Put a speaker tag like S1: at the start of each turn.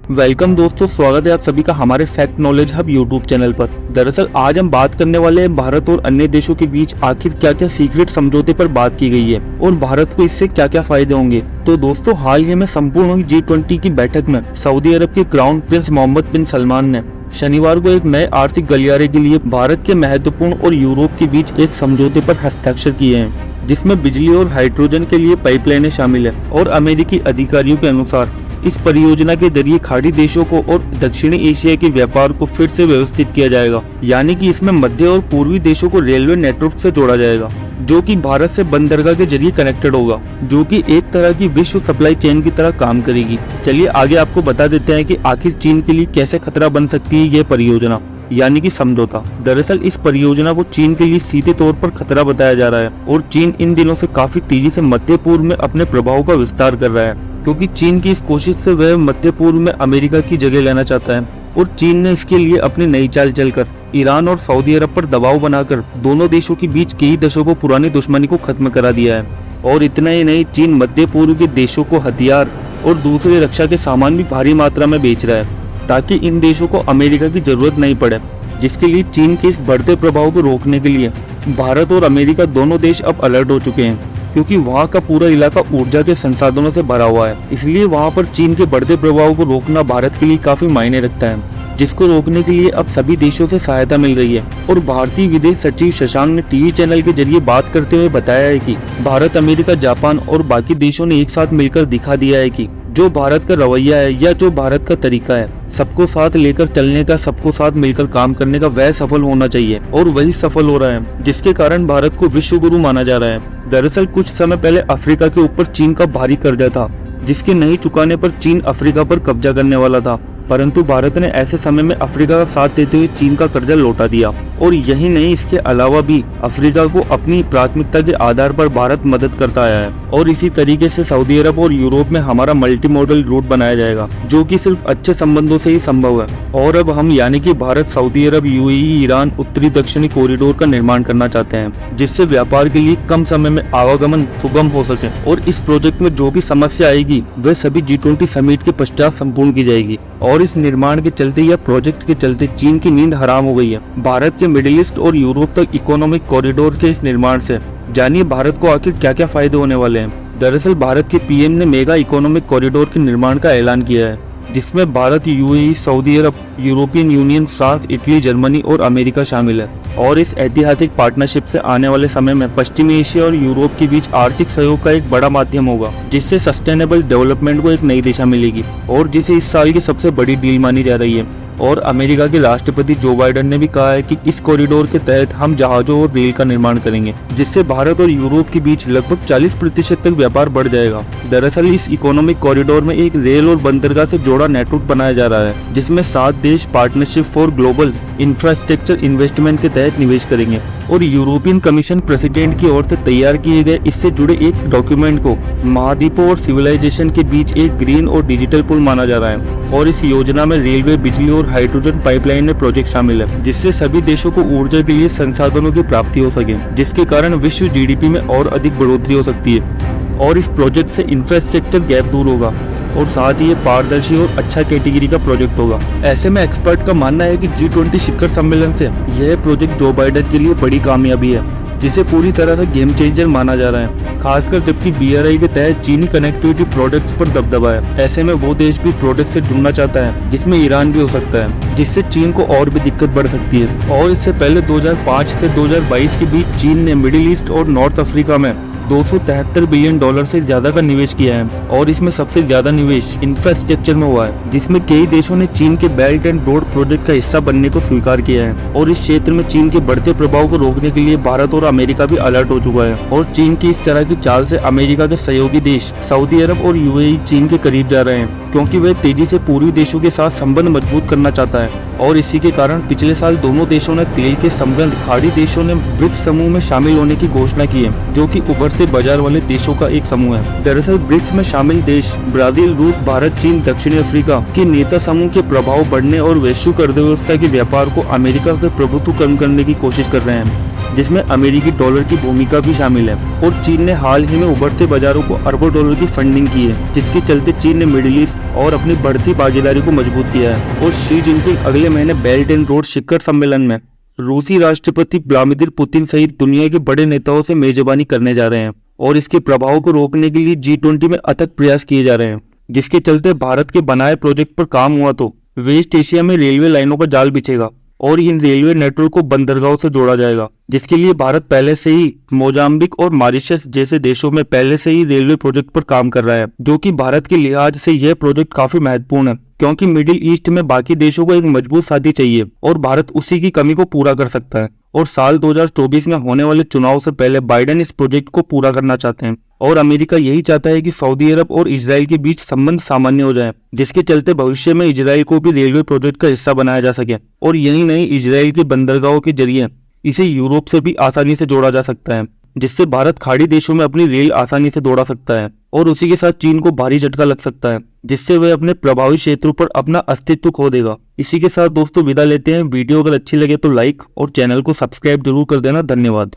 S1: Welcome दोस्तों, स्वागत है आप सभी का हमारे fact knowledge hub YouTube channel पर। दरअसल आज हम बात करने वाले हैं भारत और अन्य देशों के बीच आखिर क्या क्या सीक्रेट समझौते पर बात की गई है और भारत को इससे क्या क्या फायदे होंगे। तो दोस्तों, हाल ही में संपूर्ण हुई G20 की बैठक में सऊदी अरब के क्राउन प्रिंस मोहम्मद बिन सलमान ने शनिवार को एक नए आर्थिक गलियारे के लिए भारत के महत्वपूर्ण और यूरोप के बीच एक समझौते पर हस्ताक्षर किए हैं, जिसमें बिजली और हाइड्रोजन के लिए पाइपलाइनें शामिल है। और अमेरिकी अधिकारियों के अनुसार इस परियोजना के जरिए खाड़ी देशों को और दक्षिणी एशिया के व्यापार को फिर से व्यवस्थित किया जाएगा, यानी कि इसमें मध्य और पूर्वी देशों को रेलवे नेटवर्क से जोड़ा जाएगा, जो कि भारत से बंदरगाह के जरिए कनेक्टेड होगा, जो कि एक तरह की विश्व सप्लाई चेन की तरह काम करेगी। चलिए आगे आपको बता देते हैं कि आखिर चीन के लिए कैसे खतरा बन सकती है यह परियोजना, यानी कि समझौता। दरअसल इस परियोजना को चीन के लिए सीधे तौर पर खतरा बताया जा रहा है और चीन इन दिनों से काफी तेजी से मध्य पूर्व में अपने प्रभाव का विस्तार कर रहा है, क्योंकि चीन की इस कोशिश से वह मध्य पूर्व में अमेरिका की जगह लेना चाहता है। और चीन ने इसके लिए अपनी नई चाल चलकर ईरान और सऊदी अरब पर दबाव बनाकर दोनों देशों के बीच कई दशकों पुरानी दुश्मनी को खत्म करा दिया है। और इतना ही नहीं, चीन मध्य पूर्व के देशों को हथियार और दूसरे रक्षा के सामान भी भारी मात्रा में बेच रहा है, ताकि इन देशों को अमेरिका की जरूरत नहीं पड़े। जिसके लिए चीन के इस बढ़ते प्रभाव को रोकने के लिए भारत और अमेरिका दोनों देश अब अलर्ट हो चुके हैं, क्योंकि वहाँ का पूरा इलाका ऊर्जा के संसाधनों से भरा हुआ है। इसलिए वहाँ पर चीन के बढ़ते प्रभाव को रोकना भारत के लिए काफी मायने रखता है, जिसको रोकने के लिए अब सभी देशों से सहायता मिल रही है। और भारतीय विदेश सचिव शशांक ने टीवी चैनल के जरिए बात करते हुए बताया है कि भारत, अमेरिका, जापान और बाकी देशों ने एक साथ मिलकर दिखा दिया है कि जो भारत का रवैया है या जो भारत का तरीका है, सबको साथ लेकर चलने का, सबको साथ मिलकर काम करने का, वह सफल होना चाहिए। और वही सफल हो रहा है, जिसके कारण भारत को विश्व गुरु माना जा रहा है। दरअसल कुछ समय पहले अफ्रीका के ऊपर चीन का भारी कर्जा था, जिसके नहीं चुकाने पर चीन अफ्रीका पर कब्जा करने वाला था, परंतु भारत ने ऐसे समय में अफ्रीका का साथ देते हुए चीन का कर्जा लौटा दिया। और यही नहीं, इसके अलावा भी अफ्रीका को अपनी प्राथमिकता के आधार पर भारत मदद करता आया है। और इसी तरीके से सऊदी अरब और यूरोप में हमारा मल्टी मॉडल रूट बनाया जाएगा, जो कि सिर्फ अच्छे संबंधों से ही संभव है। और अब हम यानी कि भारत, सऊदी अरब, यूएई, ईरान उत्तरी दक्षिणी कॉरिडोर का निर्माण करना चाहते हैं, जिससे व्यापार के लिए कम समय में आवागमन सुगम हो सके। और इस प्रोजेक्ट में जो भी समस्या आएगी वह सभी G20 समिट के पश्चात संपूर्ण की जाएगी। और इस निर्माण के चलते या प्रोजेक्ट के चलते चीन की नींद हराम हो गई है। भारत के मिडिल ईस्ट और यूरोप तक इकोनॉमिक कॉरिडोर के इस निर्माण से जानिए भारत को आखिर क्या क्या फायदे होने वाले हैं। दरअसल भारत के पीएम ने मेगा इकोनॉमिक कॉरिडोर के निर्माण का ऐलान किया है, जिसमें भारत, यूएई, सऊदी अरब, European Union, France, Italy, Germany और अमेरिका शामिल है। और इस ऐतिहासिक पार्टनरशिप से आने वाले समय में पश्चिमी एशिया और यूरोप के बीच आर्थिक सहयोग का एक बड़ा माध्यम होगा, जिससे सस्टेनेबल डेवलपमेंट को एक नई दिशा मिलेगी और जिसे इस साल की सबसे बड़ी डील मानी जा रही है। और अमेरिका के राष्ट्रपति जो बाइडेन ने भी कहा है कि इस कॉरिडोर के तहत हम जहाजों और रेल का निर्माण करेंगे, जिससे भारत और यूरोप के बीच लगभग 40% तक व्यापार बढ़ जाएगा। दरअसल इस इकोनॉमिक कॉरिडोर में एक रेल और बंदरगाह से जोड़ा नेटवर्क बनाया जा रहा है, जिसमें 7 देश partnership for global infrastructure investment के तहत निवेश करेंगे। और यूरोपियन कमीशन प्रेसिडेंट की ओर से तैयार किए गए इससे जुड़े एक डॉक्यूमेंट को महाद्वीपों और सिविलाइजेशन के बीच एक ग्रीन और डिजिटल पुल माना जा रहा है। और इस योजना में रेलवे, बिजली और हाइड्रोजन पाइपलाइन प्रोजेक्ट शामिल है, जिससे सभी देशों को ऊर्जा के लिए संसाधनों की प्राप्ति हो सके, जिसके कारण विश्व GDP में और अधिक बढ़ोतरी हो सकती है। और इस प्रोजेक्ट से इंफ्रास्ट्रक्चर गैप दूर होगा और साथ ही ये पारदर्शी और अच्छा कैटेगरी का प्रोजेक्ट होगा। ऐसे में एक्सपर्ट का मानना है कि G20 शिखर सम्मेलन से यह प्रोजेक्ट जो बाइडेन के लिए बड़ी कामयाबी है, जिसे पूरी तरह से गेम चेंजर माना जा रहा है, खासकर जबकि BRI के तहत चीनी कनेक्टिविटी प्रोडक्ट्स पर दबदबा है। ऐसे में वो देश भी प्रोडक्ट से जुड़ना चाहता है, जिसमें ईरान भी हो सकता है, जिससे चीन को और भी दिक्कत बढ़ सकती है। और इससे पहले 2005 से 2022 के बीच चीन ने मिडिल ईस्ट और नॉर्थ अफ्रीका में $273 बिलियन से ज्यादा का निवेश किया है। और इसमें सबसे ज्यादा निवेश इंफ्रास्ट्रक्चर में हुआ है, जिसमें कई देशों ने चीन के बेल्ट एंड रोड प्रोजेक्ट का हिस्सा बनने को स्वीकार किया है। और इस क्षेत्र में चीन के बढ़ते प्रभाव को रोकने के लिए भारत और अमेरिका भी अलर्ट हो चुका है। और चीन की इस तरह की चाल से अमेरिका के सहयोगी देश सऊदी अरब और यूएई चीन के करीब जा रहे हैं, क्योंकि वह तेजी से पूर्वी देशों के साथ संबंध मजबूत करना चाहता है। और इसी के कारण पिछले साल दोनों देशों ने तेल के संबंध खाड़ी देशों ने ब्रिक्स समूह में शामिल होने की घोषणा की है, जो कि उभरते बाजार वाले देशों का एक समूह है। दरअसल ब्रिक्स में शामिल देश ब्राजील, रूस, भारत, चीन, दक्षिणी अफ्रीका के नेता समूह के प्रभाव बढ़ने और वैश्विक अर्थव्यवस्था के व्यापार को अमेरिका के प्रभुत्व कम करने की कोशिश कर रहे हैं। जिसमें अमेरिकी डॉलर की भूमिका भी शामिल है। और चीन ने हाल ही में उभरते बाजारों को अरबों डॉलर की फंडिंग की है, जिसके चलते चीन ने मिडिल ईस्ट और अपनी बढ़ती भागीदारी को मजबूत किया है। और शी जिनपिंग अगले महीने बेल्ट एंड रोड शिखर सम्मेलन में रूसी राष्ट्रपति व्लादिमीर पुतिन सहित दुनिया के बड़े नेताओं से मेजबानी करने जा रहे हैं। और इसके प्रभाव को रोकने के लिए G20 में अथक प्रयास किए जा रहे हैं, जिसके चलते भारत के बनाए प्रोजेक्ट पर काम हुआ तो वेस्ट एशिया में रेलवे लाइनों का जाल बिछेगा और इन रेलवे नेटवर्क को बंदरगाहों से जोड़ा जाएगा, जिसके लिए भारत पहले से ही मोजाम्बिक और मॉरिशस जैसे देशों में पहले से ही रेलवे प्रोजेक्ट पर काम कर रहा है, जो कि भारत के लिहाज से यह प्रोजेक्ट काफी महत्वपूर्ण है, क्योंकि मिडिल ईस्ट में बाकी देशों को एक मजबूत साथी चाहिए और भारत उसी की कमी को पूरा कर सकता है। और साल 2024 में होने वाले चुनाव से पहले बाइडेन इस प्रोजेक्ट को पूरा करना चाहते हैं और अमेरिका यही चाहता है कि सऊदी अरब और इजराइल के बीच संबंध सामान्य हो जाए, जिसके चलते भविष्य में इजराइल को भी रेलवे प्रोजेक्ट का हिस्सा बनाया जा सके। और यही नहीं, इजराइल के बंदरगाहों के जरिए इसे यूरोप से भी आसानी से जोड़ा जा सकता है, जिससे भारत खाड़ी देशों में अपनी रेल आसानी से दौड़ा सकता है। और उसी के साथ चीन को भारी झटका लग सकता है, जिससे वह अपने प्रभावी क्षेत्रों पर अपना अस्तित्व खो देगा। इसी के साथ दोस्तों विदा लेते हैं। वीडियो अगर अच्छी लगे तो लाइक और चैनल को सब्सक्राइब जरूर कर देना। धन्यवाद।